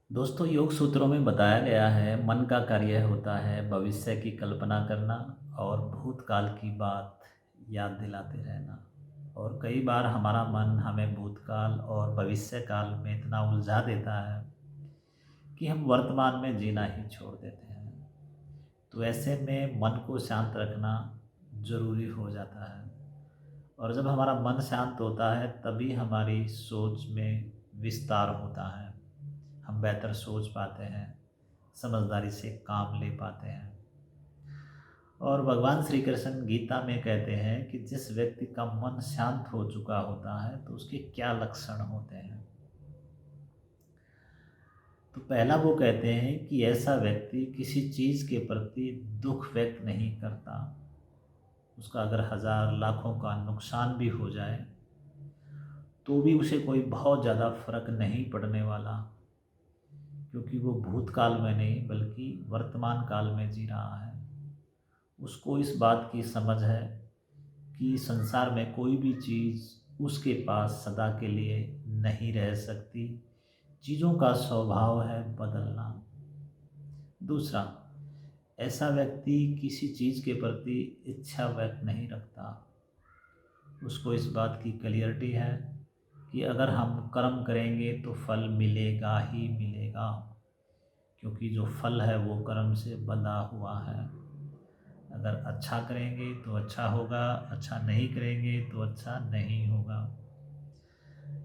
दोस्तों, योग सूत्रों में बताया गया है मन का कार्य होता है भविष्य की कल्पना करना और भूतकाल की बात याद दिलाते रहना। और कई बार हमारा मन हमें भूतकाल और भविष्य काल में इतना उलझा देता है कि हम वर्तमान में जीना ही छोड़ देते हैं। तो ऐसे में मन को शांत रखना ज़रूरी हो जाता है। और जब हमारा मन शांत होता है तभी हमारी सोच में विस्तार होता है। हम बेहतर सोच पाते हैं, समझदारी से काम ले पाते हैं। और भगवान श्री कृष्ण गीता में कहते हैं कि जिस व्यक्ति का मन शांत हो चुका होता है तो उसके क्या लक्षण होते हैं। तो पहला वो कहते हैं कि ऐसा व्यक्ति किसी चीज़ के प्रति दुख व्यक्त नहीं करता। उसका अगर हज़ार लाखों का नुकसान भी हो जाए तो भी उसे कोई बहुत ज़्यादा फर्क नहीं पड़ने वाला, क्योंकि वो भूतकाल में नहीं बल्कि वर्तमान काल में जी रहा है। उसको इस बात की समझ है कि संसार में कोई भी चीज़ उसके पास सदा के लिए नहीं रह सकती। चीज़ों का स्वभाव है बदलना। दूसरा, ऐसा व्यक्ति किसी चीज़ के प्रति इच्छा व्यक्त नहीं रखता। उसको इस बात की क्लियरिटी है कि अगर हम कर्म करेंगे तो फल मिलेगा ही मिलेगा, क्योंकि जो फल है वो कर्म से बंधा हुआ है। अगर अच्छा करेंगे तो अच्छा होगा, अच्छा नहीं करेंगे तो अच्छा नहीं होगा।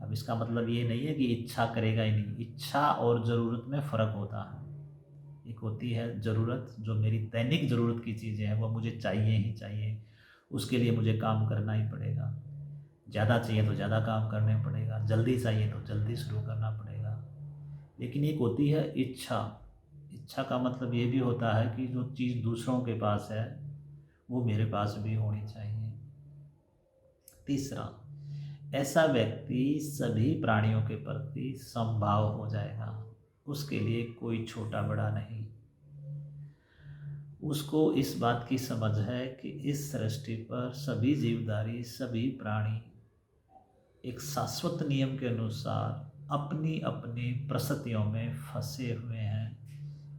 अब इसका मतलब ये नहीं है कि इच्छा करेगा ही नहीं। इच्छा और ज़रूरत में फ़र्क होता है। एक होती है ज़रूरत, जो मेरी दैनिक ज़रूरत की चीज़ें हैं वो मुझे चाहिए ही चाहिए, उसके लिए मुझे काम करना ही पड़ेगा। ज़्यादा चाहिए तो ज़्यादा काम करने पड़ेगा, जल्दी चाहिए तो जल्दी शुरू करना पड़ेगा। लेकिन एक होती है इच्छा। इच्छा का मतलब ये भी होता है कि जो चीज़ दूसरों के पास है वो मेरे पास भी होनी चाहिए। तीसरा, ऐसा व्यक्ति सभी प्राणियों के प्रति समभाव हो जाएगा। उसके लिए कोई छोटा बड़ा नहीं। उसको इस बात की समझ है कि इस सृष्टि पर सभी जीवधारी, सभी प्राणी एक शाश्वत नियम के अनुसार अपनी अपनी परिस्थितियों में फंसे हुए हैं,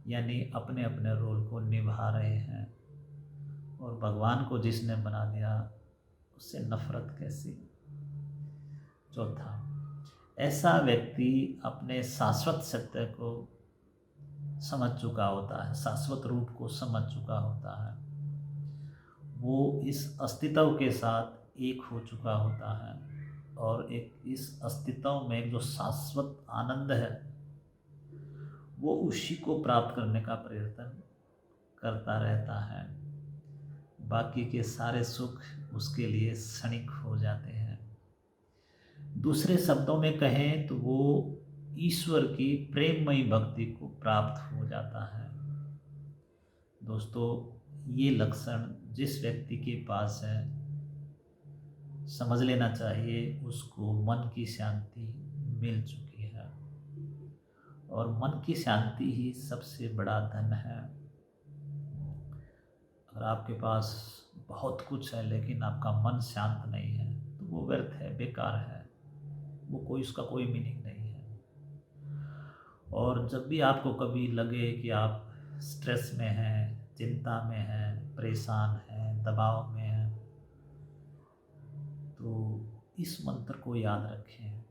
यानी अपने अपने रोल को निभा रहे हैं। और भगवान को जिसने बना दिया उससे नफरत कैसी। चौथा, ऐसा व्यक्ति अपने शाश्वत सत्य को समझ चुका होता है, शाश्वत रूप को समझ चुका होता है। वो इस अस्तित्व के साथ एक हो चुका होता है और एक इस अस्तित्व में एक जो शाश्वत आनंद है वो उसी को प्राप्त करने का प्रयत्न करता रहता है। बाकी के सारे सुख उसके लिए क्षणिक हो जाते हैं। दूसरे शब्दों में कहें तो वो ईश्वर की प्रेममयी भक्ति को प्राप्त हो जाता है। दोस्तों, ये लक्षण जिस व्यक्ति के पास है समझ लेना चाहिए उसको मन की शांति मिल चुकी है। और मन की शांति ही सबसे बड़ा धन है। अगर आपके पास बहुत कुछ है लेकिन आपका मन शांत नहीं है तो वो व्यर्थ है, बेकार है। वो कोई, उसका कोई मीनिंग नहीं है। और जब भी आपको कभी लगे कि आप स्ट्रेस में हैं, चिंता में हैं, परेशान हैं, दबाव में हैं, तो इस मंत्र को याद रखें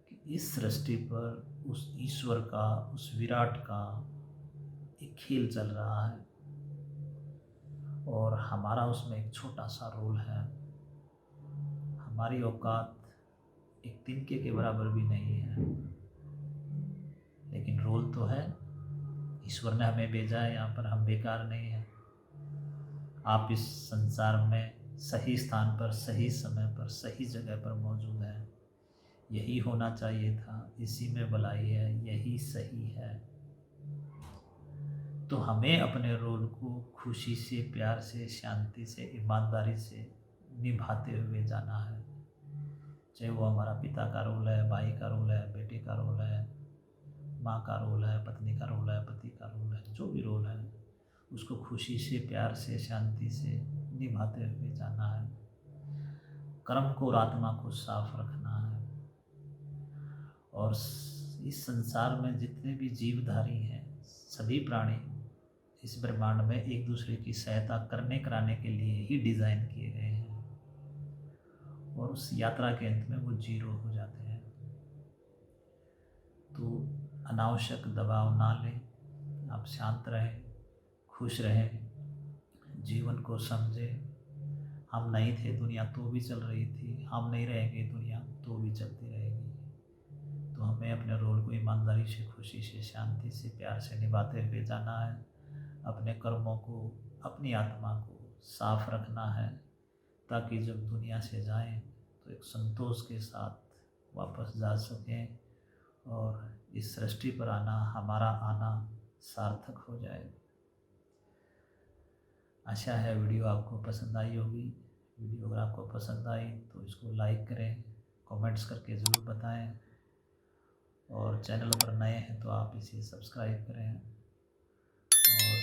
कि इस सृष्टि पर उस ईश्वर का, उस विराट का एक खेल चल रहा है और हमारा उसमें एक छोटा सा रोल है। हमारी औकात एक तिनके के बराबर भी नहीं है, लेकिन रोल तो है। ईश्वर ने हमें भेजा है यहाँ पर, हम बेकार नहीं हैं। आप इस संसार में सही स्थान पर, सही समय पर, सही जगह पर मौजूद हैं। यही होना चाहिए था, इसी में भलाई है, यही सही है। तो हमें अपने रोल को खुशी से, प्यार से, शांति से, ईमानदारी से निभाते हुए जाना है। चाहे वो हमारा पिता का रोल है, भाई का रोल है, बेटे का रोल है, माँ का रोल है, पत्नी का रोल है, पति का रोल है, जो भी रोल है उसको खुशी से, प्यार से, शांति से निभाते हुए जाना है। कर्म को और आत्मा को साफ रखना है और इस संसार में जितने भी जीवधारी हैं, सभी प्राणी इस ब्रह्मांड में एक दूसरे की सहायता करने कराने के लिए ही डिज़ाइन किए गए हैं, और उस यात्रा के अंत में वो जीरो हो जाते हैं। तो अनावश्यक दबाव ना लें, आप शांत रहें, खुश रहें, जीवन को समझें। हम नहीं थे, दुनिया तो भी चल रही थी, हम नहीं रहेंगे, दुनिया तो भी चलती रहेगी। तो हमें अपने रोल को ईमानदारी से, खुशी से, शांति से, प्यार से निभाते हुए जाना है। अपने कर्मों को, अपनी आत्मा को साफ रखना है, ताकि जब दुनिया से जाएं तो एक संतोष के साथ वापस जा सकें और इस सृष्टि पर आना, हमारा आना सार्थक हो जाए। आशा है वीडियो आपको पसंद आई होगी। वीडियो अगर आपको पसंद आई तो इसको लाइक करें, कमेंट्स करके ज़रूर बताएं, और चैनल पर नए हैं तो आप इसे सब्सक्राइब करें। और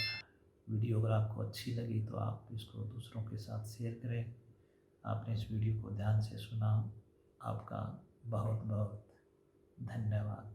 वीडियो अगर आपको अच्छी लगी तो आप इसको दूसरों के साथ शेयर करें। आपने इस वीडियो को ध्यान से सुना, आपका बहुत बहुत धन्यवाद।